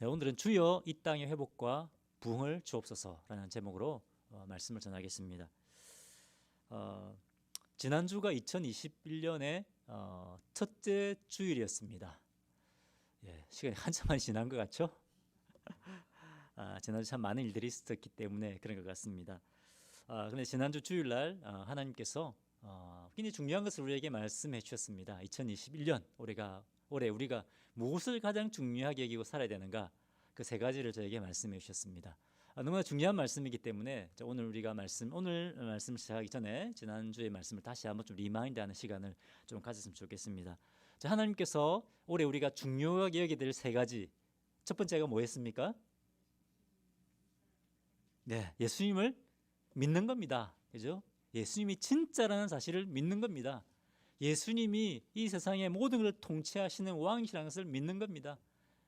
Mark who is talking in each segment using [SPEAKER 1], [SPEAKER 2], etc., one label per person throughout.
[SPEAKER 1] 네, 오늘은 주여 이 땅의 회복과 부흥을 주옵소서라는 제목으로 말씀을 전하겠습니다. 지난주가 2021년의 첫째 주일이었습니다. 예, 시간이 한참 많이 지난 것 같죠? 지난주 참 많은 일들이 있었기 때문에 그런 것 같습니다. 그런데 지난주 주일날 하나님께서 굉장히 중요한 것을 우리에게 말씀해 주셨습니다. 2021년 올해 우리가 무엇을 가장 중요하게 여기고 살아야 되는가, 그 세 가지를 저에게 말씀해 주셨습니다. 너무나 중요한 말씀이기 때문에 오늘 말씀을 시작하기 전에 지난주의 말씀을 다시 한번 좀 리마인드하는 시간을 좀 가졌으면 좋겠습니다. 하나님께서 올해 우리가 중요하게 여겨야 될 세 가지, 첫 번째가 뭐였습니까? 네, 예수님을 믿는 겁니다. 그죠? 예수님이 진짜라는 사실을 믿는 겁니다. 예수님이 이 세상의 모든 것을 통치하시는 왕이시라는 것을 믿는 겁니다.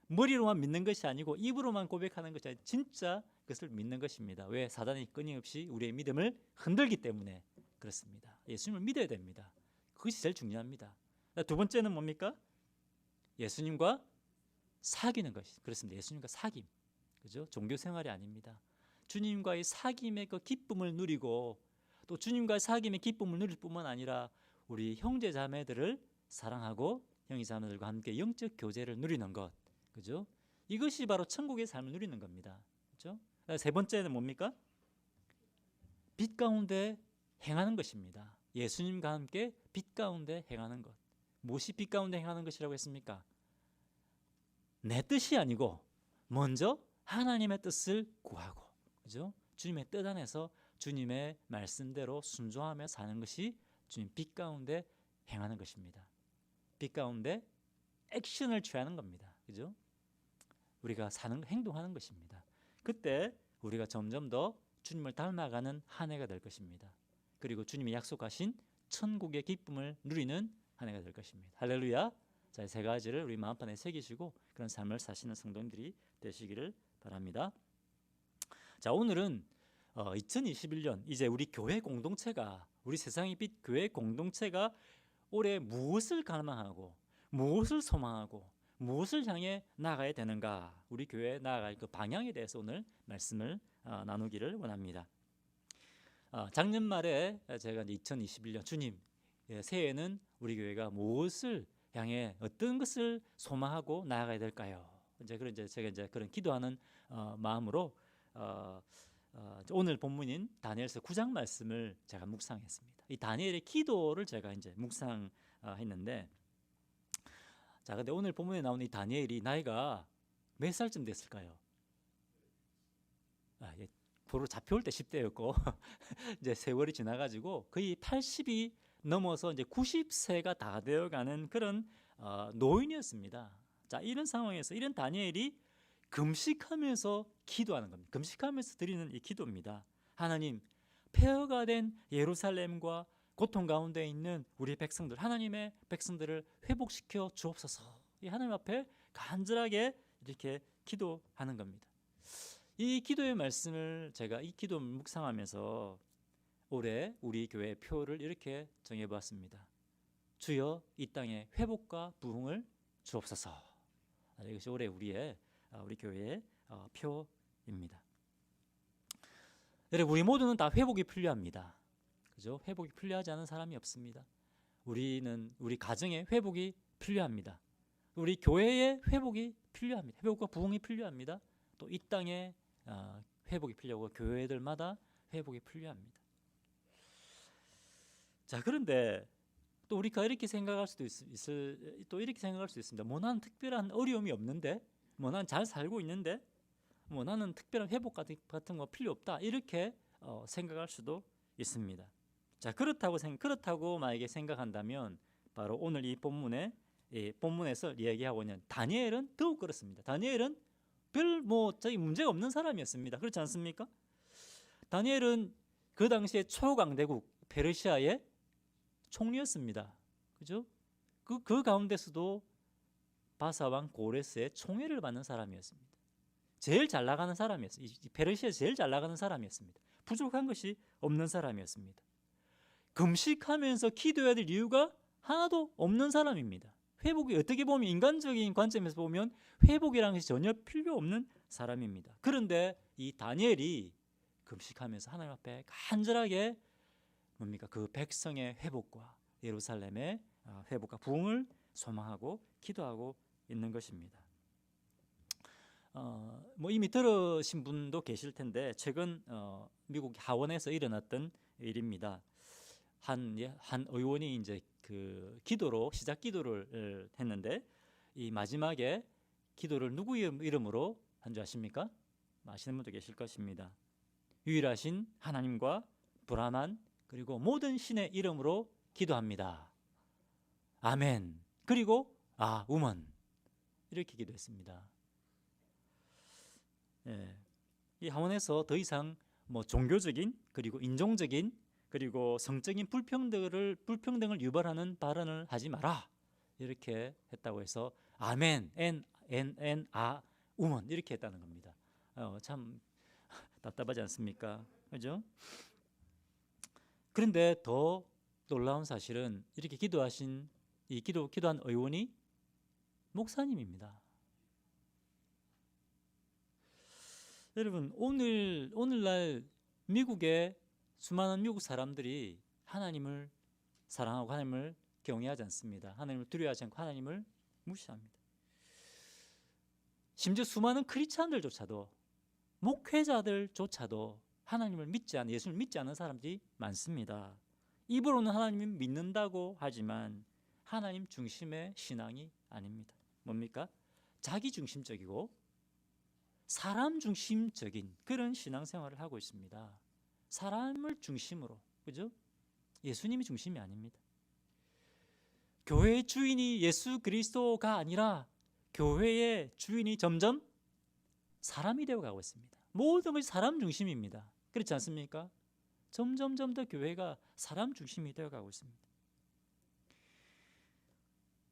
[SPEAKER 1] 머리로만 믿는 것이 아니고 입으로만 고백하는 것이 아니라 진짜 그것을 믿는 것입니다. 왜? 사단이 끊임없이 우리의 믿음을 흔들기 때문에 그렇습니다. 예수님을 믿어야 됩니다. 그것이 제일 중요합니다. 두 번째는 뭡니까? 예수님과 사귀는 것이 그렇습니다. 예수님과 사귐, 그죠? 종교 생활이 아닙니다. 주님과의 사귐의 그 기쁨을 누리고, 또 주님과의 사귐의 기쁨을 누릴 뿐만 아니라 우리 형제 자매들을 사랑하고 형제 자매들과 함께 영적 교제를 누리는 것, 그죠? 이것이 바로 천국의 삶을 누리는 겁니다. 그죠? 세 번째는 뭡니까? 빛 가운데 행하는 것입니다. 예수님과 함께 빛 가운데 행하는 것. 무엇이 빛 가운데 행하는 것이라고 했습니까? 내 뜻이 아니고 먼저 하나님의 뜻을 구하고, 그죠? 주님의 뜻 안에서 주님의 말씀대로 순종하며 사는 것이 주님 빛 가운데 행하는 것입니다. 빛 가운데 액션을 취하는 겁니다. 그죠? 우리가 행동하는 것입니다. 그때 우리가 점점 더 주님을 닮아가는 한 해가 될 것입니다. 그리고 주님이 약속하신 천국의 기쁨을 누리는 한 해가 될 것입니다. 할렐루야. 자, 세 가지를 우리 마음판에 새기시고 그런 삶을 사시는 성도님들이 되시기를 바랍니다. 자, 오늘은 2021년 이제 우리 교회 공동체가, 우리 세상의 빛 교회 공동체가 올해 무엇을 갈망하고 무엇을 소망하고 무엇을 향해 나아가야 되는가, 우리 교회에 나아갈 그 방향에 대해서 오늘 말씀을 나누기를 원합니다. 작년 말에 제가 이제 2021년 주님, 새해에는 우리 교회가 무엇을 향해 어떤 것을 소망하고 나아가야 될까요? 제가 그런 기도하는 마음으로 오늘 본문인 다니엘서 9장 말씀을 제가 묵상했습니다. 이 다니엘의 기도를 제가 이제 묵상했는데, 자, 근데 오늘 본문에 나오는 이 다니엘이 나이가 몇 살쯤 됐을까요? 도로 잡혀올 때 10대였고 이제 세월이 지나가지고 거의 80이 넘어서 이제 90세가 다 되어가는 그런 노인이었습니다. 자, 이런 상황에서 이런 다니엘이 금식하면서 기도하는 겁니다. 금식하면서 드리는 이 기도입니다. 하나님, 폐허가 된 예루살렘과 고통 가운데 있는 우리 백성들, 하나님의 백성들을 회복시켜 주옵소서. 이 하나님 앞에 간절하게 이렇게 기도하는 겁니다. 이 기도의 말씀을 제가 이 기도 묵상하면서 올해 우리 교회의 표를 이렇게 정해보았습니다. 주여 이 땅에 회복과 부흥을 주옵소서. 이것이 올해 우리 교회의 표입니다. 여러분, 우리 모두는 다 회복이 필요합니다. 그죠? 회복이 필요하지 않은 사람이 없습니다. 우리 가정의 회복이 필요합니다. 우리 교회의 회복이 필요합니다. 회복과 부흥이 필요합니다. 또 이 땅에 회복이 필요하고 교회들마다 회복이 필요합니다. 자, 그런데 또 우리가 이렇게 생각할 수도 있습니다. 뭐 나는 특별한 어려움이 없는데, 뭐 나는 잘 살고 있는데, 뭐 나는 특별한 회복 같은 거 필요 없다, 이렇게 생각할 수도 있습니다. 자, 그렇다고 만약에 생각한다면 바로 오늘 이 본문에서 이야기하고 있는 다니엘은 더욱 그렇습니다. 다니엘은 저기 문제가 없는 사람이었습니다. 그렇지 않습니까? 다니엘은 그 당시에 초강대국 페르시아의 총리였습니다. 그죠? 그 가운데서도 바사왕 고레스의 총애를 받는 사람이었습니다. 제일 잘 나가는 사람이었습니다. 페르시아에서 제일 잘 나가는 사람이었습니다. 부족한 것이 없는 사람이었습니다. 금식하면서 기도해야 될 이유가 하나도 없는 사람입니다. 회복이 어떻게 보면 인간적인 관점에서 보면 회복이라는 것이 전혀 필요 없는 사람입니다. 그런데 이 다니엘이 금식하면서 하나님 앞에 간절하게 뭡니까? 그 백성의 회복과 예루살렘의 회복과 부흥을 소망하고 기도하고 있는 것입니다. 뭐 이미 들으신 분도 계실 텐데 최근 미국 하원에서 일어났던 일입니다. 한 의원이 이제 그 기도로 시작 기도를 했는데 이 마지막에 기도를 누구 이름으로 한 줄 아십니까? 아시는 분도 계실 것입니다. 유일하신 하나님과 브라만 그리고 모든 신의 이름으로 기도합니다. 아멘. 그리고 우먼 이렇게 기도했습니다. 예. 이 하원에서 더 이상 뭐 종교적인 그리고 인종적인 그리고 성적인 불평등을 유발하는 발언을 하지 마라 이렇게 했다고 해서 아멘 우먼 이렇게 했다는 겁니다. 참 답답하지 않습니까? 그죠? 그런데 더 놀라운 사실은 이렇게 기도한 의원이 목사님입니다. 여러분 오늘날 미국의 수많은 미국 사람들이 하나님을 사랑하고 하나님을 경외하지 않습니다. 하나님을 두려워하지 않고 하나님을 무시합니다. 심지어 수많은 크리스찬들조차도 목회자들조차도 하나님을 예수를 믿지 않는 사람들이 많습니다. 입으로는 하나님을 믿는다고 하지만 하나님 중심의 신앙이 아닙니다. 뭡니까? 자기 중심적이고 사람 중심적인 그런 신앙생활을 하고 있습니다. 사람을 중심으로, 그죠? 예수님이 중심이 아닙니다. 교회의 주인이 예수 그리스도가 아니라 교회의 주인이 점점 사람이 되어가고 있습니다. 모든 것이 사람 중심입니다. 그렇지 않습니까? 점점 더 교회가 사람 중심이 되어가고 있습니다.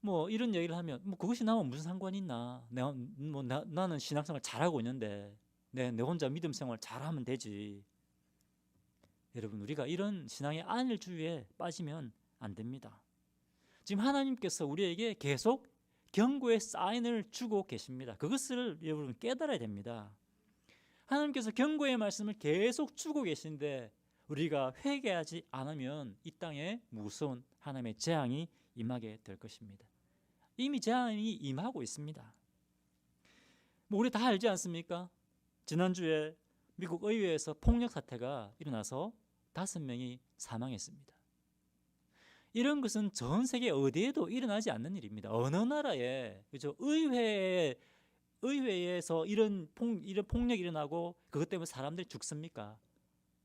[SPEAKER 1] 뭐 이런 얘기를 하면 뭐 그것이 나와 무슨 상관이 있나? 나는 신앙생활 잘하고 있는데 내 혼자 믿음 생활 잘하면 되지. 여러분 우리가 이런 신앙의 안일주의에 빠지면 안 됩니다. 지금 하나님께서 우리에게 계속 경고의 사인을 주고 계십니다. 그것을 여러분 깨달아야 됩니다. 하나님께서 경고의 말씀을 계속 주고 계신데 우리가 회개하지 않으면 이 땅에 무서운 하나님의 재앙이 임하게 될 것입니다. 이미 재앙이 임하고 있습니다. 뭐 우리 다 알지 않습니까? 지난주에 미국 의회에서 폭력 사태가 일어나서 5명이 사망했습니다. 이런 것은 전 세계 어디에도 일어나지 않는 일입니다. 어느 나라에 그죠? 의회에서 이런 폭력이 일어나고 그것 때문에 사람들이 죽습니까?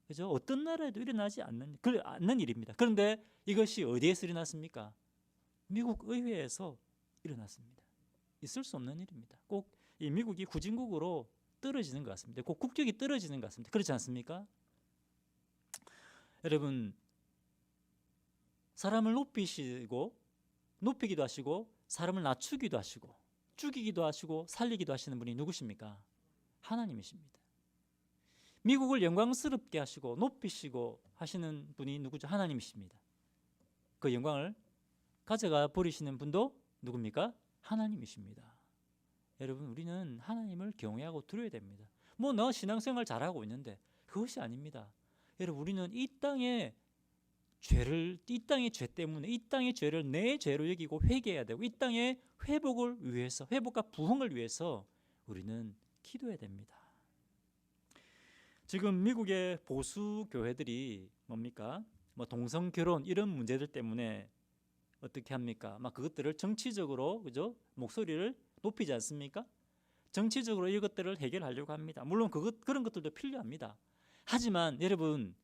[SPEAKER 1] 그죠? 어떤 나라에도 일어나지 않는 일입니다. 그런데 이것이 어디에서 일어났습니까? 미국 의회에서 일어났습니다. 있을 수 없는 일입니다. 꼭 이 미국이 후진국으로 떨어지는 것 같습니다. 꼭 국격이 떨어지는 것 같습니다. 그렇지 않습니까? 여러분 사람을 높이기도 하시고 사람을 낮추기도 하시고 죽이기도 하시고 살리기도 하시는 분이 누구십니까? 하나님이십니다. 미국을 영광스럽게 하시고 높이시고 하시는 분이 누구죠? 하나님이십니다. 그 영광을 가져가 버리시는 분도 누굽니까? 하나님이십니다. 여러분 우리는 하나님을 경외하고 두려워야 됩니다. 뭐 너 신앙생활 잘하고 있는데 그것이 아닙니다. 여러분 우리는 이 땅의 죄 때문에 이 땅의 죄를 내 죄로 여기고 회개해야 되고 이 땅의 회복을 위해서 회복과 부흥을 위해서 우리는 기도해야 됩니다. 지금 미국의 보수 교회들이 뭡니까? 뭐 동성 결혼 이런 문제들 때문에 어떻게 합니까? 막 그것들을 정치적으로 그죠? 목소리를 높이지 않습니까? 정치적으로 이것들을 해결하려고 합니다. 물론 그런 것들도 필요합니다. 하지만 여러분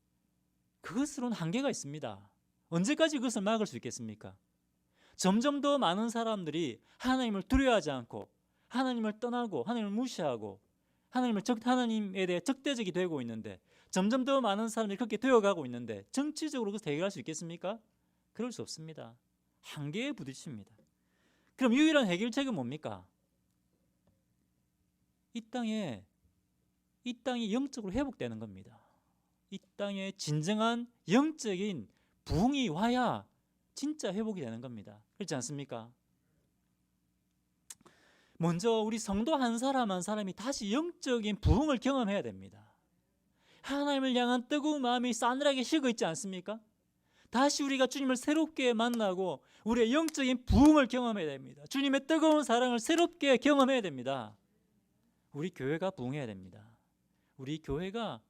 [SPEAKER 1] 그것으로는 한계가 있습니다. 언제까지 그것을 막을 수 있겠습니까? 점점 더 많은 사람들이 하나님을 두려워하지 않고 하나님을 떠나고 하나님을 무시하고 하나님에 대해 적대적이 되고 있는데 점점 더 많은 사람들이 그렇게 되어가고 있는데 정치적으로 그것을 해결할 수 있겠습니까? 그럴 수 없습니다. 한계에 부딪힙니다. 그럼 유일한 해결책은 뭡니까? 이 땅이 영적으로 회복되는 겁니다. 이 땅에 진정한 영적인 부흥이 와야 진짜 회복이 되는 겁니다. 그렇지 않습니까? 먼저 우리 성도 한 사람 한 사람이 다시 영적인 부흥을 경험해야 됩니다. 하나님을 향한 뜨거운 마음이 싸늘하게 식어 있지 않습니까? 다시 우리가 주님을 새롭게 만나고 우리의 영적인 부흥을 경험해야 됩니다. 주님의 뜨거운 사랑을 새롭게 경험해야 됩니다. 우리 교회가 부흥해야 됩니다. 우리 교회가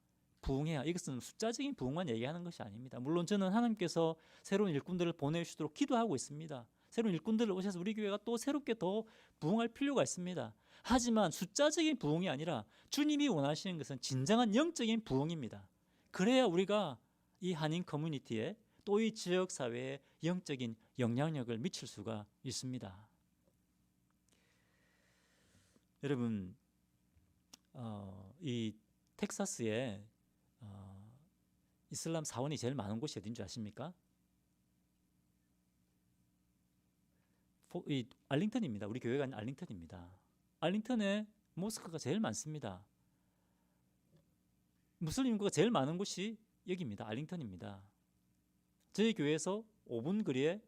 [SPEAKER 1] 부흥해야, 이것은 숫자적인 부흥만 얘기하는 것이 아닙니다. 물론 저는 하나님께서 새로운 일꾼들을 보내주시도록 기도하고 있습니다. 새로운 일꾼들을 오셔서 우리 교회가 또 새롭게 더 부흥할 필요가 있습니다. 하지만 숫자적인 부흥이 아니라 주님이 원하시는 것은 진정한 영적인 부흥입니다. 그래야 우리가 이 한인 커뮤니티에 또 이 지역 사회에 영적인 영향력을 미칠 수가 있습니다. 여러분, 이 텍사스에 이슬람 사원이 제일 많은 곳이 어딘 줄 아십니까? 이 알링턴입니다. 우리 교회가 아닌 알링턴입니다. 알링턴에 모스크가 제일 많습니다. 무슬림 인구가 제일 많은 곳이 여기입니다. 알링턴입니다. 저희 교회에서 5분 거리에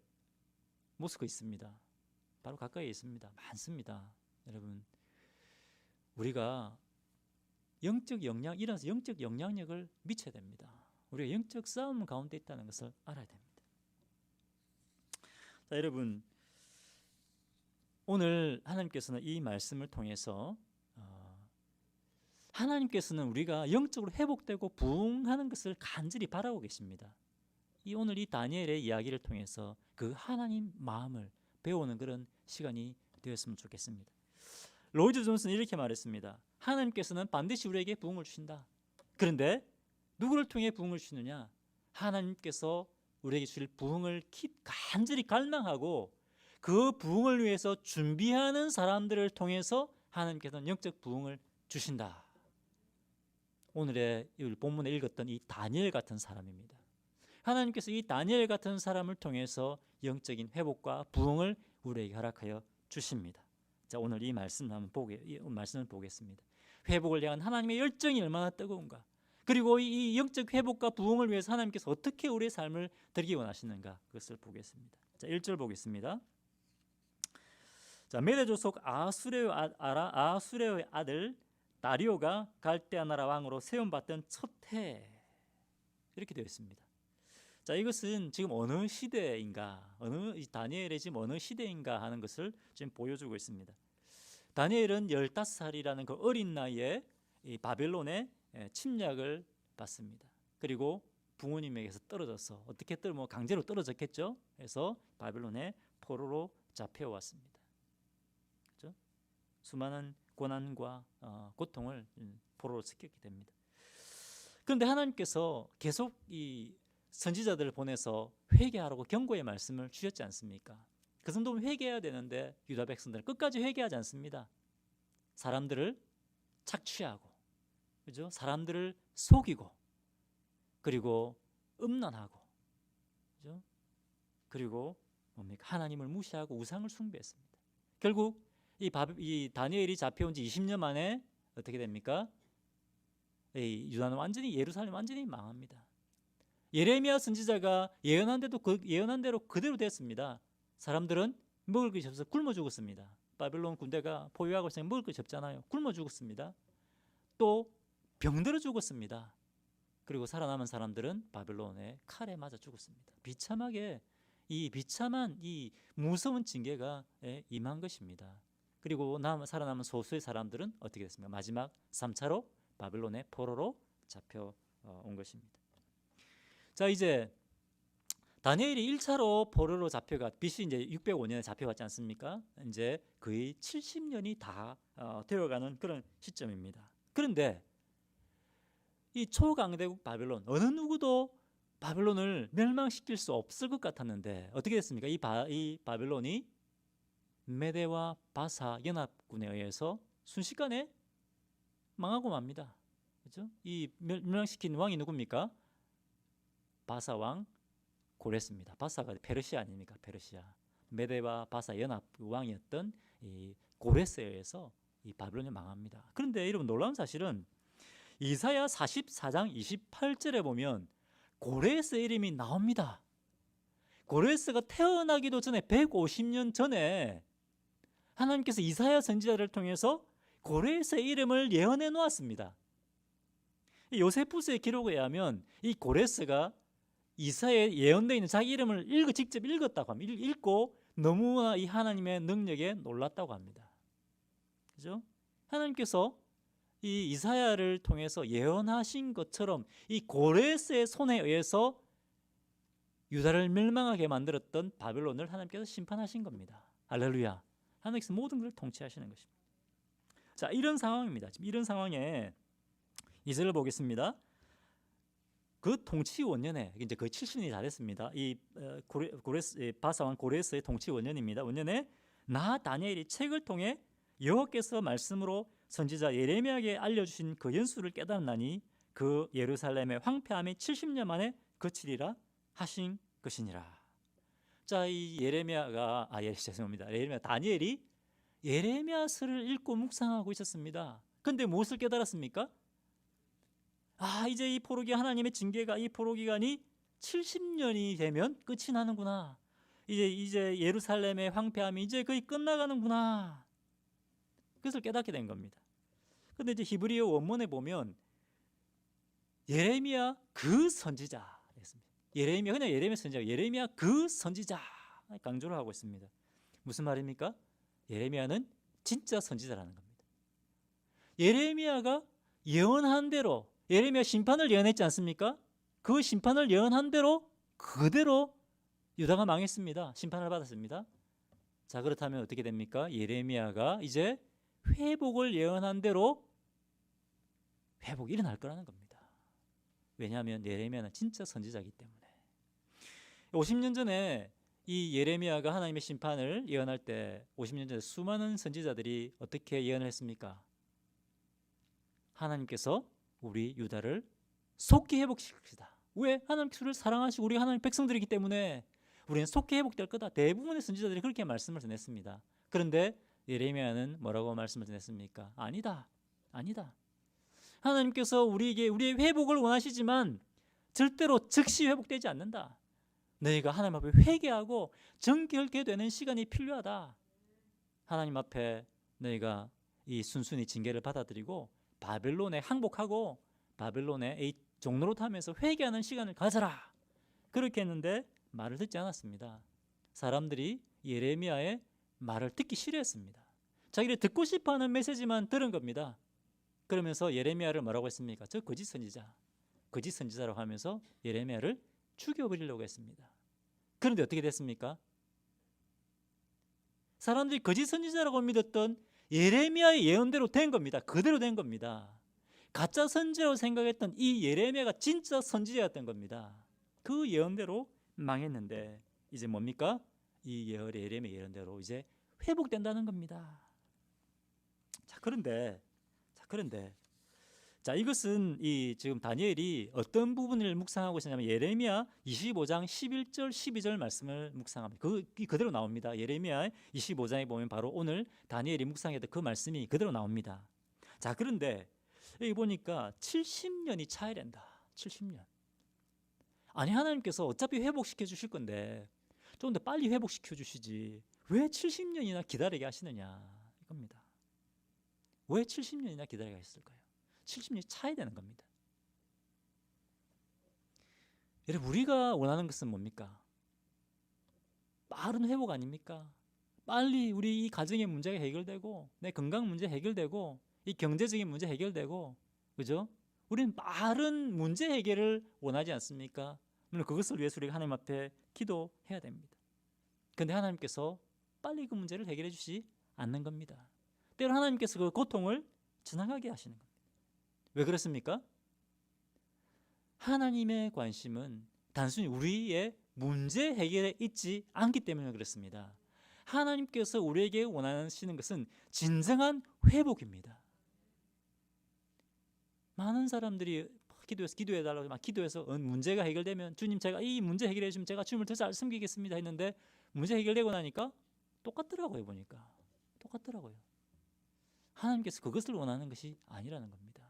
[SPEAKER 1] 모스크 있습니다. 바로 가까이에 있습니다. 많습니다. 여러분, 우리가 일어나서 영적 영향력을 미쳐야 됩니다. 우리가 영적 싸움 가운데 있다는 것을 알아야 됩니다. 자, 여러분, 오늘 하나님께서는 이 말씀을 통해서 하나님께서는 우리가 영적으로 회복되고 부흥하는 것을 간절히 바라고 계십니다. 오늘 이 다니엘의 이야기를 통해서 그 하나님 마음을 배우는 그런 시간이 되었으면 좋겠습니다. 로이드 존슨은 이렇게 말했습니다. 하나님께서는 반드시 우리에게 부흥을 주신다. 그런데 누구를 통해 부흥을 주시느냐? 하나님께서 우리에게 주실 부흥을 간절히 갈망하고 그 부흥을 위해서 준비하는 사람들을 통해서 하나님께서는 영적 부흥을 주신다. 오늘의 본문에 읽었던 이 다니엘 같은 사람입니다. 하나님께서 이 다니엘 같은 사람을 통해서 영적인 회복과 부흥을 우리에게 허락하여 주십니다. 자, 오늘 이 말씀을 보겠습니다. 회복을 향한 하나님의 열정이 얼마나 뜨거운가. 그리고 이 영적 회복과 부흥을 위해서 하나님께서 어떻게 우리의 삶을 드리기 원하시는가, 그것을 보겠습니다. 자, 1절 보겠습니다. 자, 메대 조속 아수레의 아들 다리오가 갈대아 나라 왕으로 세움받던 첫 해, 이렇게 되어 있습니다. 자, 이것은 지금 어느 시대인가, 다니엘의 지금 어느 시대인가 하는 것을 지금 보여주고 있습니다. 다니엘은 15살이라는 그 어린 나이에 이 바벨론의 침략을 받습니다. 그리고 부모님에게서 떨어져서 어떻게 강제로 떨어졌겠죠. 그래서 바벨론의 포로로 잡혀왔습니다. 그렇죠? 수많은 고난과 고통을 포로로 시켰게 됩니다. 그런데 하나님께서 계속 이 선지자들을 보내서 회개하라고 경고의 말씀을 주셨지 않습니까? 그 정도면 회개해야 되는데 유다 백성들은 끝까지 회개하지 않습니다. 사람들을 착취하고, 그죠? 사람들을 속이고, 그리고 음란하고, 그죠? 그리고 하나님을 무시하고 우상을 숭배했습니다. 결국 이 다니엘이 잡혀온 지 20년 만에 어떻게 됩니까? 유다는 예루살렘 완전히 망합니다. 예레미야 선지자가 예언한 대로 그대로 됐습니다. 사람들은 먹을 것이 없어서 굶어 죽었습니다. 바벨론 군대가 포위하고 있으니 먹을 것이 없잖아요. 굶어 죽었습니다. 또 병들어 죽었습니다. 그리고 살아남은 사람들은 바벨론의 칼에 맞아 죽었습니다. 비참한 이 무서운 징계가 임한 것입니다. 그리고 살아남은 소수의 사람들은 어떻게 됐습니까? 마지막 3차로 바벨론의 포로로 잡혀온 것입니다. 자, 이제 다니엘이 1차로 포로로 BC 이제 605년에 잡혀갔지 않습니까? 이제 거의 70년이 다 되어가는 그런 시점입니다. 그런데 이 초강대국 바벨론, 어느 누구도 바벨론을 멸망시킬 수 없을 것 같았는데 어떻게 됐습니까? 이 바벨론이 메대와 바사 연합군에 의해서 순식간에 망하고 맙니다. 그렇죠? 이 멸망시킨 왕이 누굽니까? 바사 왕 고레스입니다. 바사가 페르시아 아닙니까? 페르시아. 메대와 바사 연합 왕이었던 이 고레스에 의해서 이 바벨론이 망합니다. 그런데 여러분, 놀라운 사실은 이사야 44장 28절에 보면 고레스의 이름이 나옵니다. 고레스가 태어나기도 전에 150년 전에 하나님께서 이사야 선지자를 통해서 고레스의 이름을 예언해 놓았습니다. 요세푸스의 기록에 의하면 이 고레스가 이사야에 예언되어 있는 자기 이름을 직접 읽었다고 합니다. 읽고 너무나 이 하나님의 능력에 놀랐다고 합니다. 그죠? 하나님께서 이 이사야를 통해서 예언하신 것처럼 이 고레스의 손에 의해서 유다를 멸망하게 만들었던 바벨론을 하나님께서 심판하신 겁니다. 할렐루야. 하나님께서 모든 것을 통치하시는 것입니다. 자, 이런 상황입니다. 지금 이런 상황에 2절을 보겠습니다. 그 통치 원년에 이제 거의 70년이 다 됐습니다. 이 바사왕 고레스의 통치 원년입니다. 원년에 나 다니엘이 책을 통해 여호와께서 말씀으로 선지자 예레미야에게 알려주신 그 연수를 깨달았나니 그 예루살렘의 황폐함이 70년 만에 그치리라 하신 것이니라. 자, 이 죄송합니다. 다니엘이 예레미야서를 읽고 묵상하고 있었습니다. 그런데 무엇을 깨달았습니까? 이제 이 포로 기간, 하나님의 징계가 이 포로 기간이 70년이 되면 끝이 나는구나. 이제 예루살렘의 황폐함이 이제 거의 끝나가는구나. 그것을 깨닫게 된 겁니다. 그런데 이제 히브리어 원문에 보면 예레미야 그 선지자 했습니다. 그냥 예레미야 선지자, 예레미야 그 선지자 강조를 하고 있습니다. 무슨 말입니까? 예레미야는 진짜 선지자라는 겁니다. 예레미야가 예언한 대로, 예레미야 심판을 예언했지 않습니까? 그 심판을 예언한 대로 그대로 유다가 망했습니다. 심판을 받았습니다. 자, 그렇다면 어떻게 됩니까? 예레미야가 이제 회복을 예언한 대로 회복이 일어날 거라는 겁니다. 왜냐하면 예레미야는 진짜 선지자이기 때문에. 50년 전에 이 예레미야가 하나님의 심판을 예언할 때 50년 전에 수많은 선지자들이 어떻게 예언을 했습니까? 하나님께서 우리 유다를 속히 회복시킵시다. 왜? 하나님께서 우리를 사랑하시고 우리 하나님 백성들이기 때문에 우리는 속히 회복될 거다. 대부분의 선지자들이 그렇게 말씀을 전했습니다. 그런데 예레미야는 뭐라고 말씀을 전했습니까? 아니다. 하나님께서 우리에게 우리의 회복을 원하시지만 절대로 즉시 회복되지 않는다. 너희가 하나님 앞에 회개하고 정결케 되는 시간이 필요하다. 하나님 앞에 너희가 이 순순히 징계를 받아들이고 바벨론에 항복하고 바벨론에 이 종로로 타면서 회개하는 시간을 가져라. 그렇게 했는데 말을 듣지 않았습니다. 사람들이 예레미야의 말을 듣기 싫어했습니다. 자기를 듣고 싶어하는 메시지만 들은 겁니다. 그러면서 예레미야를 뭐라고 했습니까? 저 거짓 선지자라고 하면서 예레미야를 죽여버리려고 했습니다. 그런데 어떻게 됐습니까? 사람들이 거짓 선지자라고 믿었던 예레미야의 예언대로 된 겁니다. 그대로 된 겁니다. 가짜 선지자라고 생각했던 이 예레미야가 진짜 선지자였던 겁니다. 그 예언대로 망했는데 이제 뭡니까? 이 예레미야 예언대로 이제 회복된다는 겁니다. 자, 그런데 이것은 지금 다니엘이 어떤 부분을 묵상하고 있었냐면 예레미야 25장 11절 12절 말씀을 묵상합니다. 그대로 나옵니다. 예레미야 25장에 보면 바로 오늘 다니엘이 묵상했던 그 말씀이 그대로 나옵니다. 자, 그런데 여기 보니까 70년이 차야 된다. 70년. 아니, 하나님께서 어차피 회복시켜 주실 건데 좀 더 빨리 회복시켜 주시지 왜 70년이나 기다리게 하시느냐 이겁니다. 왜 70년이나 기다리게 하셨을까요? 70년이 차야 되는 겁니다. 여러분, 우리가 원하는 것은 뭡니까? 빠른 회복 아닙니까? 빨리 우리 이 가정의 문제가 해결되고 내 건강 문제 해결되고 이 경제적인 문제 해결되고, 그죠? 우리는 빠른 문제 해결을 원하지 않습니까? 물론 그것을 위해서 우리가 하나님 앞에 기도해야 됩니다. 그런데 하나님께서 빨리 그 문제를 해결해 주시지 않는 겁니다. 때로 하나님께서 그 고통을 지나가게 하시는 겁니다. 왜 그렇습니까? 하나님의 관심은 단순히 우리의 문제 해결에 있지 않기 때문에 그렇습니다. 하나님께서 우리에게 원하시는 것은 진정한 회복입니다. 많은 사람들이 기도해달라고 막 기도해서 문제가 해결되면 주님 제가 이 문제 해결해 주면 제가 주님을 더 잘 섬기겠습니다 했는데 문제 해결되고 나니까 똑같더라고요. 보니까 똑같더라고요. 하나님께서 그것을 원하는 것이 아니라는 겁니다.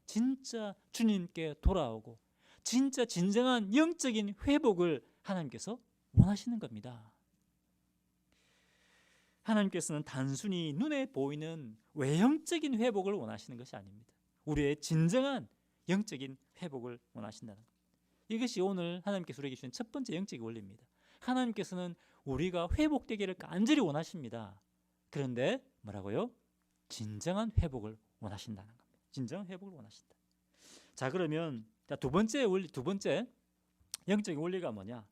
[SPEAKER 1] 진짜 주님께 돌아오고 진짜 진정한 영적인 회복을 하나님께서 원하시는 겁니다. 하나님께서는 단순히 눈에 보이는 외형적인 회복을 원하시는 것이 아닙니다. 우리의 진정한 영적인 회복을 원하신다는 것. 이것이 오늘 하나님께서 우리에게 주신 첫 번째 영적인 원리입니다. 하나님께서는 우리가 회복되기를 간절히 원하십니다. 그런데 뭐라고요? 진정한 회복을 원하신다는 겁니다. 진정한 회복을 원하신다. 자, 그러면 두 번째 원리, 두 번째 영적인 원리가 뭐냐?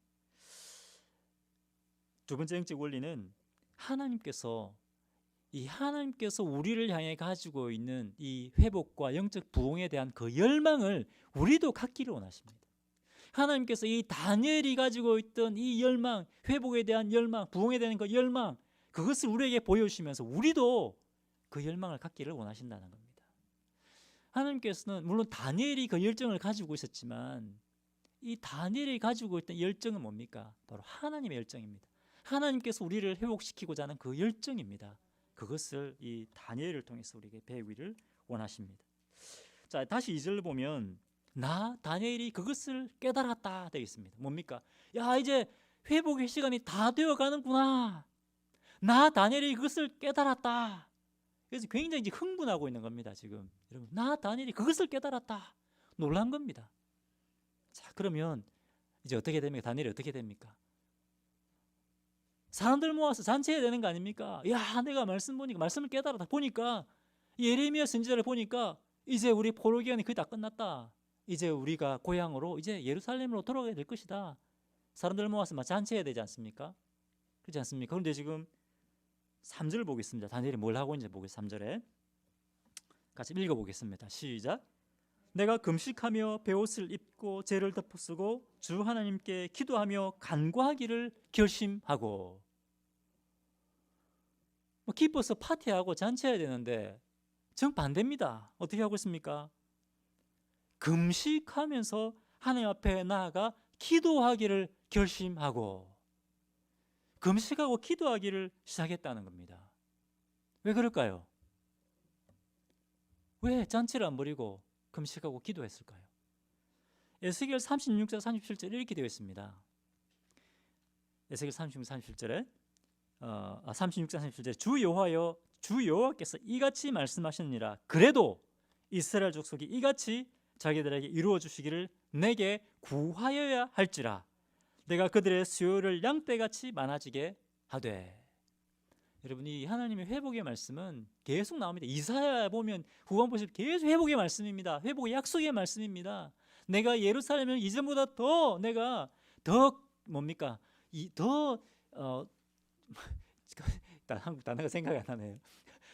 [SPEAKER 1] 두 번째 영적 원리는 하나님께서 우리를 향해 가지고 있는 이 회복과 영적 부흥에 대한 그 열망을 우리도 갖기를 원하십니다. 하나님께서 이 다니엘이 가지고 있던 이 열망, 회복에 대한 열망, 부흥에 대한 그 열망, 그것을 우리에게 보여주시면서 우리도 그 열망을 갖기를 원하신다는 겁니다. 하나님께서는 물론 다니엘이 그 열정을 가지고 있었지만 이 다니엘이 가지고 있던 열정은 뭡니까? 바로 하나님의 열정입니다. 하나님께서 우리를 회복시키고자 하는 그 열정입니다. 그것을 이 다니엘을 통해서 우리에게 배우기를 원하십니다. 자, 다시 2절을 보면 나 다니엘이 그것을 깨달았다 되어 있습니다. 뭡니까? 야, 이제 회복의 시간이 다 되어 가는구나. 나 다니엘이 그것을 깨달았다. 그래서 굉장히 이제 흥분하고 있는 겁니다. 지금 여러분, 나 다니엘이 그것을 깨달았다. 놀란 겁니다. 자, 그러면 이제 어떻게 됩니까? 다니엘이 어떻게 됩니까? 사람들 모아서 잔치해야 되는 거 아닙니까? 야, 내가 말씀을 깨달았다. 보니까 예레미야 선지자를 보니까 이제 우리 포로 기간이 거의 다 끝났다. 이제 우리가 고향으로 이제 예루살렘으로 돌아가야 될 것이다. 사람들 모아서 막 잔치해야 되지 않습니까? 그렇지 않습니까? 그런데 지금 3절 보겠습니다. 다니엘이 뭘 하고 있는지 보겠습니다. 3절에 같이 읽어보겠습니다. 시작. 내가 금식하며 베옷을 입고 죄를 덮어쓰고 주 하나님께 기도하며 간구하기를 결심하고. 기뻐서 파티하고 잔치해야 되는데 정반대입니다. 어떻게 하고 있습니까? 금식하면서 하나님 앞에 나아가 기도하기를 결심하고 금식하고 기도하기를 시작했다는 겁니다. 왜 그럴까요? 왜 잔치를 안 버리고 금식하고 기도했을까요? 에스겔 36장 37절 이렇게 되어 있습니다. 에스겔 36장 37절에 36장 37절에 주 여호와께서 이같이 말씀하시느니라. 그래도 이스라엘 족속이 이같이 자기들에게 이루어 주시기를 내게 구하여야 할지라. 내가 그들의 수요를 양떼같이 많아지게 하되. 여러분, 이 하나님의 회복의 말씀은 계속 나옵니다. 이사야 보면 후반 보시면 계속 회복의 말씀입니다. 회복의 약속의 말씀입니다. 내가 예루살렘을 이전보다 더 내가 더 뭡니까? 한국 단어가 생각이 안 나네요.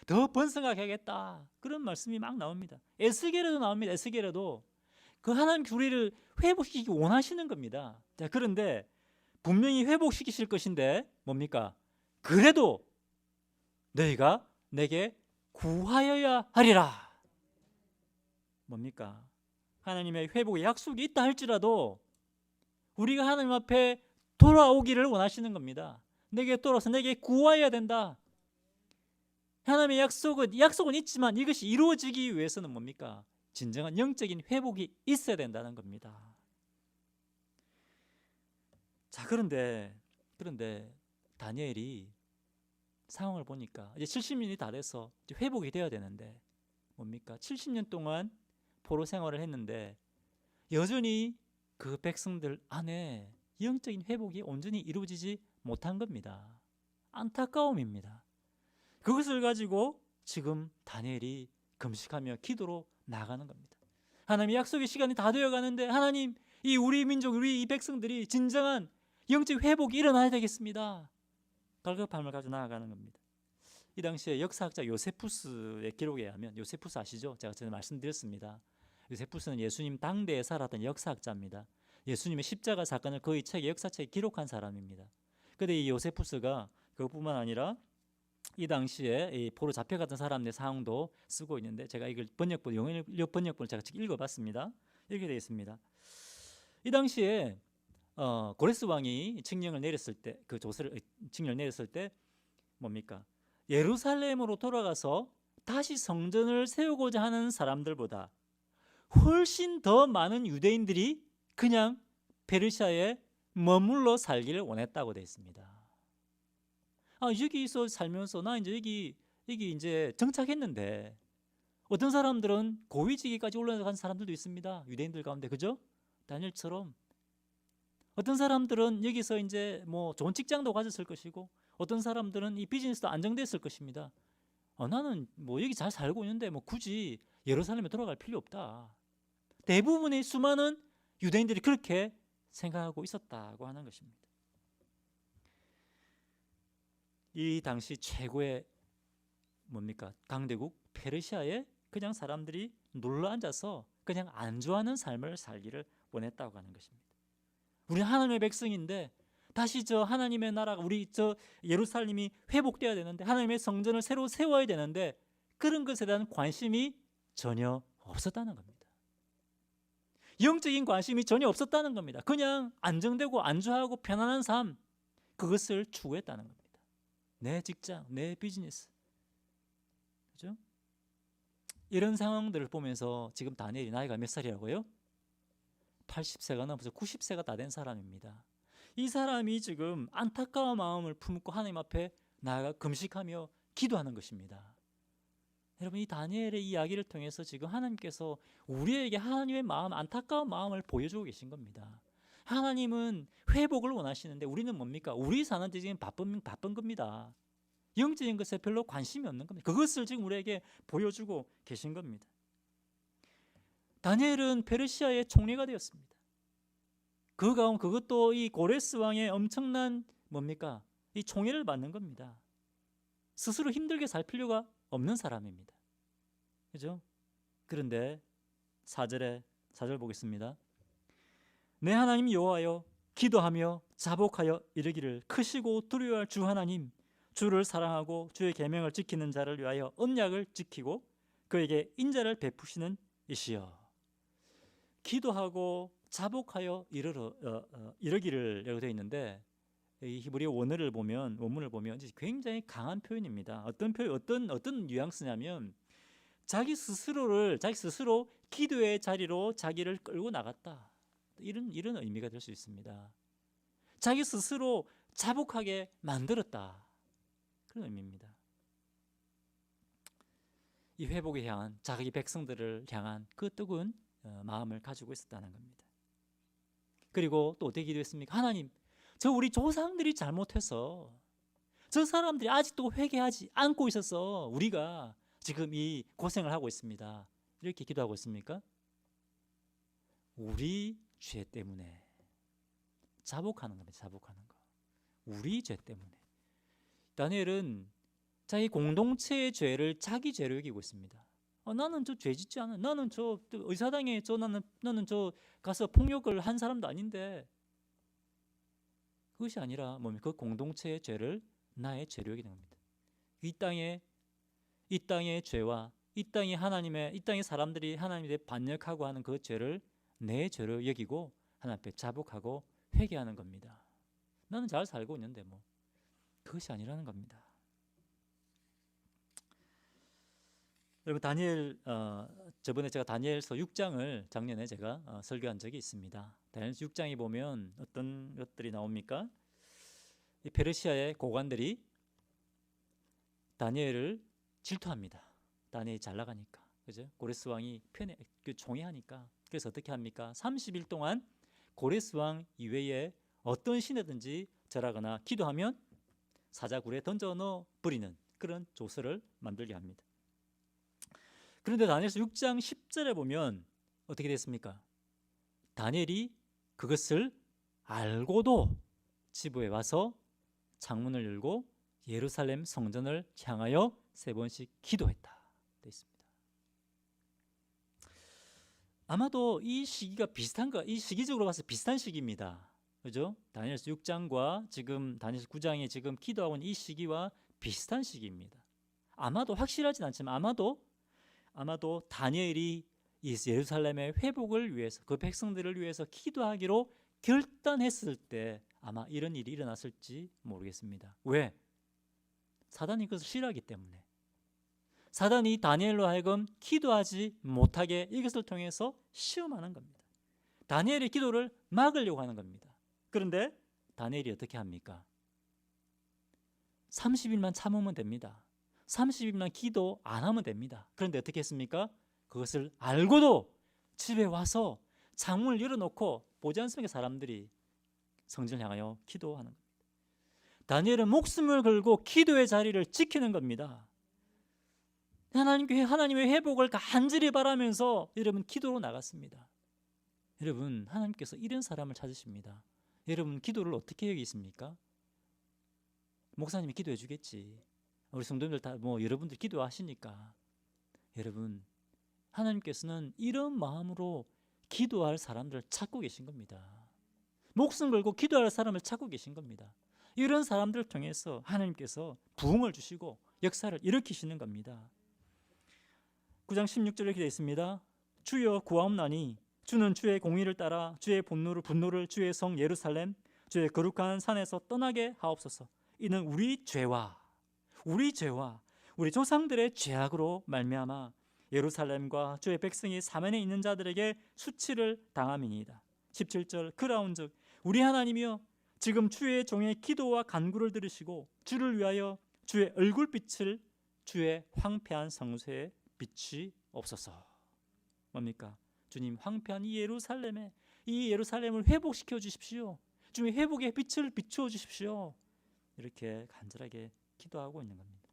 [SPEAKER 1] 더 번성하게 하겠다. 그런 말씀이 막 나옵니다. 에스겔에도 나옵니다. 에스겔에도 그 하나님 우리를 회복시키기 원하시는 겁니다. 자, 그런데 분명히 회복시키실 것인데 뭡니까? 그래도 너희가 내게 구하여야 하리라. 뭡니까? 하나님의 회복의 약속이 있다 할지라도 우리가 하나님 앞에 돌아오기를 원하시는 겁니다. 내게 돌아서 내게 구하여야 된다. 하나님의 약속은 있지만 이것이 이루어지기 위해서는 뭡니까? 진정한 영적인 회복이 있어야 된다는 겁니다. 자, 그런데 다니엘이 상황을 보니까 이제 70년이 다 돼서 이제 회복이 되어야 되는데 뭡니까? 70년 동안 포로 생활을 했는데 여전히 그 백성들 안에 영적인 회복이 온전히 이루어지지 못한 겁니다. 안타까움입니다. 그것을 가지고 지금 다니엘이 금식하며 기도로 나아가는 겁니다. 하나님의 약속의 시간이 다 되어 가는데 하나님, 이 우리 민족, 우리 이 백성들이 진정한 영적 회복이 일어나야 되겠습니다. 갈급함을 가지고 나아가는 겁니다. 이 당시에 역사학자 요세푸스의 기록에 의하면, 요세푸스 아시죠? 제가 전에 말씀드렸습니다. 요세푸스는 예수님 당대에 살았던 역사학자입니다. 예수님의 십자가 사건을 거의 역사책에 기록한 사람입니다. 그런데 이 요세푸스가 그것뿐만 아니라 이 당시에 이 포로 잡혀갔던 사람들의 상황도 쓰고 있는데 제가 이걸 영어 번역본을 제가 읽어봤습니다. 이렇게 되어 있습니다. 이 당시에 고레스 왕이 칙령을 내렸을 때, 그 칙령을 내렸을 때 뭡니까? 예루살렘으로 돌아가서 다시 성전을 세우고자 하는 사람들보다 훨씬 더 많은 유대인들이 그냥 페르시아에 머물러 살기를 원했다고 되어 있습니다. 여기서 살면서 나 이제 여기 이제 정착했는데, 어떤 사람들은 고위직에까지 올라간 사람들도 있습니다. 유대인들 가운데, 그죠? 다니엘처럼. 어떤 사람들은 여기서 이제 뭐 좋은 직장도 가졌을 것이고, 어떤 사람들은 이 비즈니스도 안정됐을 것입니다. 나는 뭐 여기 잘 살고 있는데 뭐 굳이 예루살렘에 돌아갈 필요 없다. 대부분의 수많은 유대인들이 그렇게 생각하고 있었다고 하는 것입니다. 이 당시 최고의 뭡니까? 강대국 페르시아에 그냥 사람들이 눌러 앉아서 그냥 안주하는 삶을 살기를 원했다고 하는 것입니다. 우리 하나님의 백성인데 다시 저 하나님의 나라가, 우리 저 예루살렘이 회복되어야 되는데, 하나님의 성전을 새로 세워야 되는데, 그런 것에 대한 관심이 전혀 없었다는 겁니다. 영적인 관심이 전혀 없었다는 겁니다. 그냥 안정되고 안주하고 편안한 삶, 그것을 추구했다는 겁니다. 내 직장, 내 비즈니스, 그죠? 이런 상황들을 보면서 지금 다니엘이 나이가 몇 살이라고요? 80세가 넘어서 90세가 다 된 사람입니다. 이 사람이 지금 안타까운 마음을 품고 하나님 앞에 나아가 금식하며 기도하는 것입니다. 여러분, 이 다니엘의 이야기를 통해서 지금 하나님께서 우리에게 하나님의 마음, 안타까운 마음을 보여주고 계신 겁니다. 하나님은 회복을 원하시는데 우리는 뭡니까? 우리 사는 데 지금 바쁜 겁니다. 영적인 것에 별로 관심이 없는 겁니다. 그것을 지금 우리에게 보여주고 계신 겁니다. 다니엘은 페르시아의 총리가 되었습니다. 그 가운데 그것도 이 고레스 왕의 엄청난 뭡니까? 이 총애를 받는 겁니다. 스스로 힘들게 살 필요가 없는 사람입니다. 그죠? 그런데 4절 보겠습니다. 내 하나님 여호와여, 기도하며 자복하여 이르기를, 크시고 두려워할 주 하나님, 주를 사랑하고 주의 계명을 지키는 자를 위하여 언약을 지키고 그에게 인자를 베푸시는 이시여. 기도하고 자복하여 이르기를 라고 되어 있는데, 이 히브리 원문을 보면 굉장히 강한 표현입니다. 어떤 뉘앙스냐면 자기 스스로 기도의 자리로 자기를 끌고 나갔다, 이런 의미가 될 수 있습니다. 자기 스스로 자복하게 만들었다, 그런 의미입니다. 이 회복에 향한, 자기 백성들을 향한 그 뜨거운 마음을 가지고 있었다는 겁니다. 그리고 또 어떻게 기도했습니까? 하나님, 저 우리 조상들이 잘못해서 저 사람들이 아직도 회개하지 않고 있어서 우리가 지금 이 고생을 하고 있습니다. 이렇게 기도하고 있습니까? 우리 죄 때문에 자복하는 겁니다. 자복하는 거. 우리 죄 때문에. 다니엘은 자기 공동체의 죄를 자기 죄로 여기고 있습니다. 나는 저 죄 짓지 않아. 나는 저 의사당에 나는 저 가서 폭력을 한 사람도 아닌데. 그것이 아니라 뭡니까? 그 공동체의 죄를 나의 죄로 여기는 겁니다. 이 땅의 죄와 이 땅의 사람들이 하나님에 대해 반역하고 하는 그 죄를 내 죄로 여기고 하나님 앞에 자복하고 회개하는 겁니다. 나는 잘 살고 있는데 뭐. 그것이 아니라는 겁니다. 여러분, 다니엘, 저번에 제가 다니엘서 6장을 작년에 제가 설교한 적이 있습니다. 다니엘서 6장에 보면 어떤 것들이 나옵니까? 이 페르시아의 고관들이 다니엘을 질투합니다. 다니엘이 잘 나가니까, 그죠? 고레스 왕이 총애하니까. 그래서 어떻게 합니까? 30일 동안 고레스 왕 이외에 어떤 신에든지 절하거나 기도하면 사자굴에 던져 넣어 버리는 그런 조서를 만들게 합니다. 그런데 다니엘서 6장 10절에 보면 어떻게 됐습니까? 다니엘이 그것을 알고도 지부에 와서 창문을 열고 예루살렘 성전을 향하여 3번씩 기도했다 되어 있습니다. 아마도 이 시기가 이 시기적으로 봐서 비슷한 시기입니다. 그죠? 다니엘서 6장과 지금 다니엘서 9장에 지금 기도하고 있는 이 시기와 비슷한 시기입니다. 아마도 확실하진 않지만 아마도 다니엘이 예루살렘의 회복을 위해서, 그 백성들을 위해서 기도하기로 결단했을 때 아마 이런 일이 일어났을지 모르겠습니다. 왜? 사단이 그것을 싫어하기 때문에. 사단이 다니엘로 하여금 기도하지 못하게 이것을 통해서 시험하는 겁니다. 다니엘의 기도를 막으려고 하는 겁니다. 그런데 다니엘이 어떻게 합니까? 30일만 참으면 됩니다. 30일만 기도 안 하면 됩니다. 그런데 어떻게 했습니까? 그것을 알고도 집에 와서 창문을 열어놓고 보지 않습니까? 사람들이 성전을 향하여 기도하는 겁니다. 다니엘은 목숨을 걸고 기도의 자리를 지키는 겁니다. 하나님의 회복을 간절히 바라면서 여러분 기도로 나갔습니다. 여러분, 하나님께서 이런 사람을 찾으십니다. 여러분 기도를 어떻게 여기십니까? 목사님이 기도해 주겠지. 우리 성도님들 다 여러분들 기도하시니까. 여러분, 하나님께서는 이런 마음으로 기도할 사람들을 찾고 계신 겁니다. 목숨 걸고 기도할 사람을 찾고 계신 겁니다. 이런 사람들을 통해서 하나님께서 부흥을 주시고 역사를 일으키시는 겁니다. 9장 16절에 이렇게 되어 있습니다. 주여 구하옵나니 주는 주의 공의를 따라 주의 분노를 주의 성 예루살렘 주의 거룩한 산에서 떠나게 하옵소서. 이는 우리 죄와 우리 조상들의 죄악으로 말미암아 예루살렘과 주의 백성이 사면에 있는 자들에게 수치를 당함이니이다. 17절 그라운즉 우리 하나님이여 지금 주의 종의 기도와 간구를 들으시고 주를 위하여 주의 얼굴빛을 주의 황폐한 성소에 비추옵소서. 뭡니까? 주님, 황폐한 이 예루살렘을 회복시켜 주십시오. 주님, 회복의 빛을 비추어 주십시오. 이렇게 간절하게 기도하고 있는 겁니다.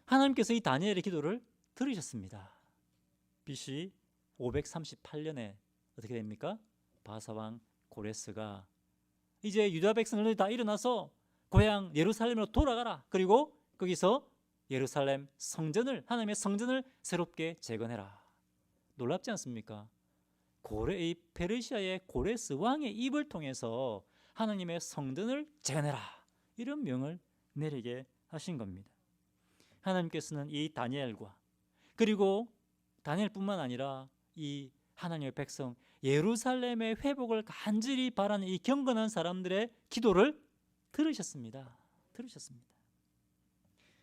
[SPEAKER 1] 하나님께서 이 다니엘의 기도를 들으셨습니다. BC 538년에 어떻게 됩니까? 바사왕 고레스가 이제 유다 백성들이 다 일어나서 고향 예루살렘으로 돌아가라. 그리고 거기서 예루살렘 성전을, 하나님의 성전을 새롭게 재건해라. 놀랍지 않습니까? 페르시아의 고레스 왕의 입을 통해서 하나님의 성전을 재건해라. 이런 명을 내리게 하신 겁니다. 하나님께서는 이 다니엘과 그리고 다니엘뿐만 아니라 이 하나님의 백성 예루살렘의 회복을 간절히 바라는 이 경건한 사람들의 기도를 들으셨습니다.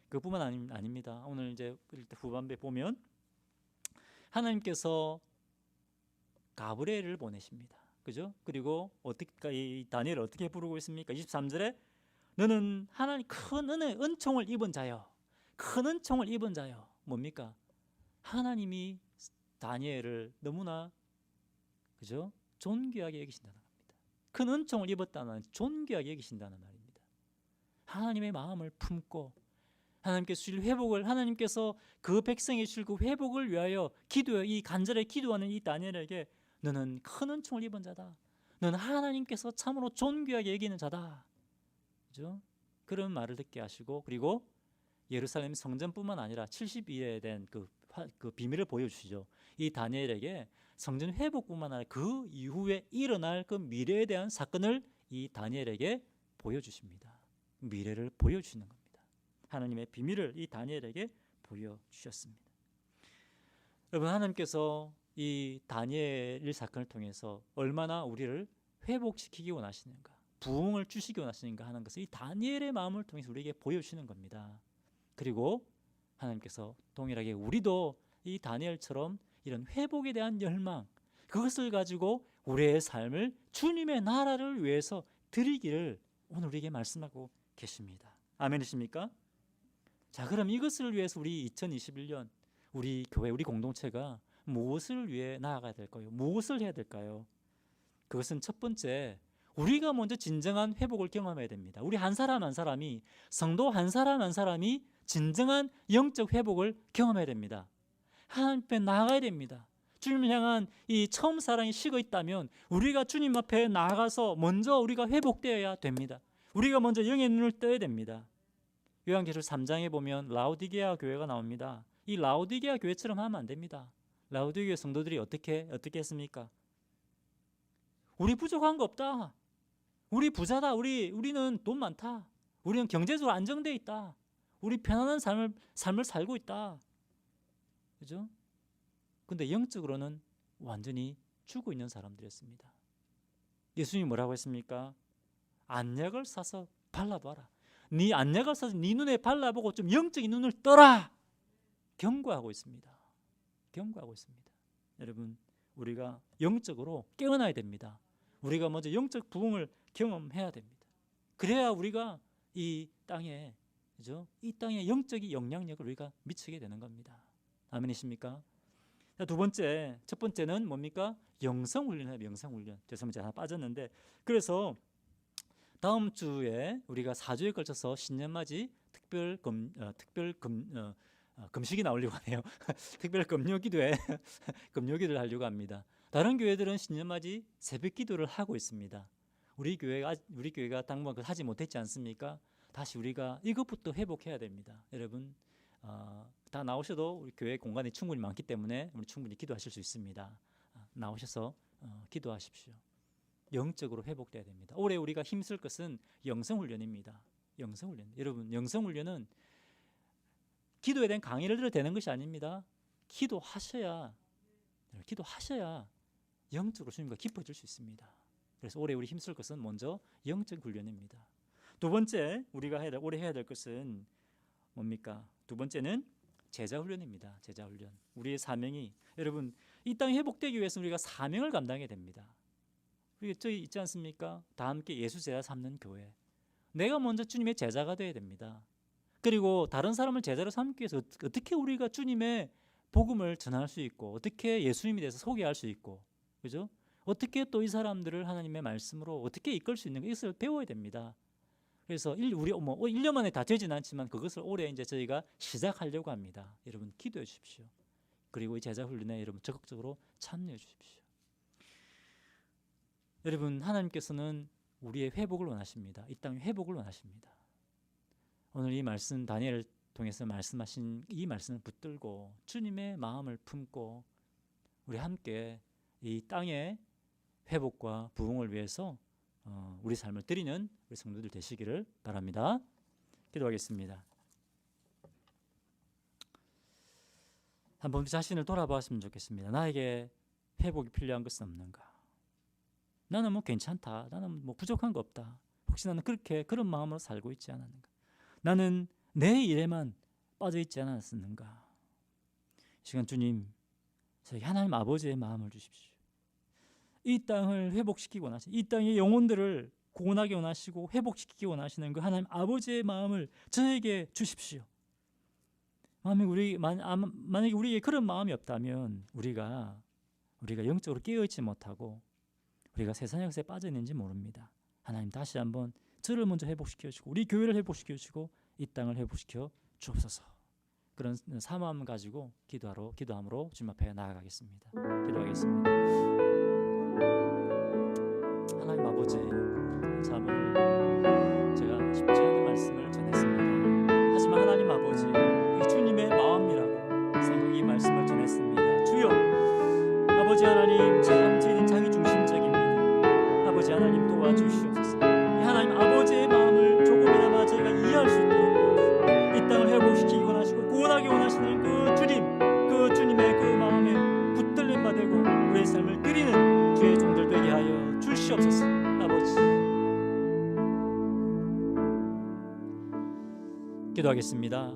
[SPEAKER 1] 그뿐만 아닙니다. 오늘 이제 후반부에 보면 하나님께서 가브리엘을 보내십니다. 그죠? 그리고 이 다니엘을 어떻게 부르고 있습니까? 23절에 너는 하나님 큰 은총을 입은 자요. 큰 은총을 입은 자요. 뭡니까? 하나님이 다니엘을 너무나 그죠? 존귀하게 여기신다는 겁니다. 큰 은총을 입었다는 존귀하게 여기신다는 말입니다. 하나님의 마음을 품고 하나님께서 주실 회복을, 하나님께서 그 백성이 주실 그 회복을 위하여 이 간절히 기도하는 이 다니엘에게 너는 큰 은총을 입은 자다. 너는 하나님께서 참으로 존귀하게 여기는 자다. 그죠? 그런 말을 듣게 하시고, 그리고 예루살렘 성전뿐만 아니라 70일에 된 그 비밀을 보여주시죠. 이 다니엘에게 성전 회복뿐만 아니라 그 이후에 일어날 그 미래에 대한 사건을 이 다니엘에게 보여주십니다. 미래를 보여주시는 겁니다. 하나님의 비밀을 이 다니엘에게 보여주셨습니다. 여러분, 하나님께서 이 다니엘 사건을 통해서 얼마나 우리를 회복시키기 원하시는가, 부흥을 주시기 원하시는가 하는 것을 이 다니엘의 마음을 통해서 우리에게 보여주시는 겁니다. 그리고 하나님께서 동일하게 우리도 이 다니엘처럼 이런 회복에 대한 열망, 그것을 가지고 우리의 삶을 주님의 나라를 위해서 드리기를 오늘 우리에게 말씀하고 계십니다. 아멘이십니까? 자, 그럼 이것을 위해서 우리 2021년 우리 교회, 우리 공동체가 무엇을 위해 나아가야 될까요? 무엇을 해야 될까요? 그것은 첫 번째, 우리가 먼저 진정한 회복을 경험해야 됩니다. 우리 한 사람 한 사람이, 성도 한 사람 한 사람이 진정한 영적 회복을 경험해야 됩니다. 하나님 앞에 나아가야 됩니다. 주님을 향한 이 처음 사랑이 식어 있다면 우리가 주님 앞에 나아가서 먼저 우리가 회복되어야 됩니다. 우리가 먼저 영의 눈을 떠야 됩니다. 요한계시록 3장에 보면 라오디게아 교회가 나옵니다. 이 라오디게아 교회처럼 하면 안 됩니다. 라오디게아 성도들이 어떻게 했습니까? 우리 부족한 거 없다. 우리 부자다. 우리는 돈 많다. 우리는 경제적으로 안정돼 있다. 우리 편안한 삶을 살고 있다. 그죠? 근데 영적으로는 완전히 죽어 있는 사람들이었습니다. 예수님이 뭐라고 했습니까? 안약을 사서 발라봐라. 네 안약을 사서 네 눈에 발라보고 좀 영적인 눈을 떠라. 경고하고 있습니다. 여러분, 우리가 영적으로 깨어나야 됩니다. 우리가 먼저 영적 부흥을 경험해야 됩니다. 그래야 우리가 이 땅에, 그죠? 이 땅에 영적인 영향력을 우리가 미치게 되는 겁니다. 아멘이십니까? 자, 두 번째, 첫 번째는 뭡니까? 영성훈련이에요. 영성훈련. 죄송합니다, 제가 하나 빠졌는데, 그래서 다음 주에 우리가 4주에 걸쳐서 신년맞이 금식이 나오려고 하네요. 특별 금요기도에 금요기도를 하려고 합니다. 다른 교회들은 신년맞이 새벽기도를 하고 있습니다. 우리 교회가 당분간 그걸 하지 못했지 않습니까? 다시 우리가 이것부터 회복해야 됩니다. 여러분, 다 나오셔도 우리 교회 공간이 충분히 많기 때문에 우리 충분히 기도하실 수 있습니다. 나오셔서 기도하십시오. 영적으로 회복돼야 됩니다. 올해 우리가 힘쓸 것은 영성훈련입니다. 영성훈련. 여러분, 영성훈련은 기도에 대한 강의를 들어야 되는 것이 아닙니다. 기도하셔야 영적으로 주님과 깊어질 수 있습니다. 그래서 올해 우리 힘쓸 것은 먼저 영적 훈련입니다. 두 번째 우리가 올해 해야 될 것은 뭡니까? 두 번째는 제자 훈련입니다. 제자 훈련. 우리의 사명이, 여러분, 이 땅이 회복되기 위해서는 우리가 사명을 감당해야 됩니다. 우리 저희 있지 않습니까? 다 함께 예수 제자 삼는 교회. 내가 먼저 주님의 제자가 되어야 됩니다. 그리고 다른 사람을 제자로 삼기 위해서 어떻게 우리가 주님의 복음을 전할 수 있고, 어떻게 예수님에 대해서 소개할 수 있고, 그죠? 어떻게 또 이 사람들을 하나님의 말씀으로 어떻게 이끌 수 있는가, 이것을 배워야 됩니다. 그래서 우리 1년 만에 다 되지는 않지만 그것을 올해 이제 저희가 시작하려고 합니다. 여러분 기도해 주십시오. 그리고 이 제자 훈련에 여러분 적극적으로 참여해 주십시오. 여러분, 하나님께서는 우리의 회복을 원하십니다. 이 땅의 회복을 원하십니다. 오늘 이 말씀, 다니엘을 통해서 말씀하신 이 말씀을 붙들고 주님의 마음을 품고 우리 함께 이 땅의 회복과 부흥을 위해서 우리 삶을 드리는 우리 성도들 되시기를 바랍니다. 기도하겠습니다. 한번 자신을 돌아봤으면 좋겠습니다. 나에게 회복이 필요한 것은 없는가? 나는 뭐 괜찮다. 나는 뭐 부족한 거 없다. 혹시 나는 그런 마음으로 살고 있지 않았는가? 나는 내 일에만 빠져 있지 않았었는가? 이 시간 주님, 저희 하나님 아버지의 마음을 주십시오. 이 땅을 회복시키고 원하시고, 이 땅의 영혼들을 구원하기 원하시고 회복시키기 원하시는 그 하나님 아버지의 마음을 저에게 주십시오. 만약에 우리에게 그런 마음이 없다면 우리가 영적으로 깨어있지 못하고 우리가 세상의 것에 빠져 있는지 모릅니다. 하나님, 다시 한번 저를 먼저 회복시켜 주시고 우리 교회를 회복시켜 주시고 이 땅을 회복시켜 주옵소서. 그런 사모함을 가지고 기도함으로 주님 앞에 나아가겠습니다. 기도하겠습니다. 하나님 아버지, 참 제가 쉽지 않은 말씀을 전했습니다. 하지만 하나님 아버지, 이 주님의 마음이라고 생각이 말씀을 전했습니다. 주여, 아버지 하나님, 참 저희는 자기 중심적입니다. 아버지 하나님 도와주시옵소서. 이 하나님 아버지의 마음을 조금이나마 저희가 이해할 수 있도록 도와주시고 이 땅을 회복시키기 원하시고 구원하기 원하시는 그 주님의 그 마음에 붙들림 받고 우리의 삶을 드리는 주의 종들 되게 하여 주시옵소서. 아버지, 기도하겠습니다.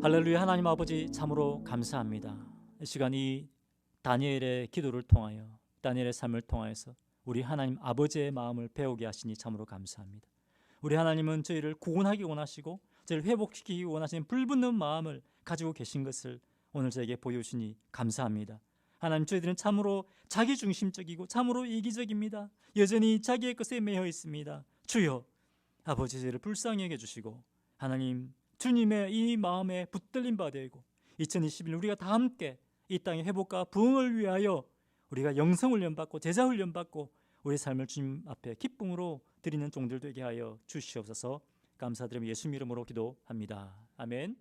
[SPEAKER 1] 할렐루야. 하나님 아버지, 참으로 감사합니다. 이 시간 이 다니엘의 기도를 통하여, 다니엘의 삶을 통하여서 우리 하나님 아버지의 마음을 배우게 하시니 참으로 감사합니다. 우리 하나님은 저희를 구원하기 원하시고 저희를 회복시키기 원하시는 불붙는 마음을 가지고 계신 것을 오늘 저에게 보여주시니 감사합니다. 하나님, 저희들은 참으로 자기중심적이고 참으로 이기적입니다. 여전히 자기의 것에 매여 있습니다. 주여, 아버지, 저희를 불쌍히 여겨주시고 하나님, 주님의 이 마음에 붙들림 받으고 2021년 우리가 다 함께 이 땅의 회복과 부흥을 위하여 우리가 영성훈련 받고 제자훈련 받고 우리 삶을 주님 앞에 기쁨으로 드리는 종들 되게 하여 주시옵소서. 감사드리며 예수님 이름으로 기도합니다. 아멘.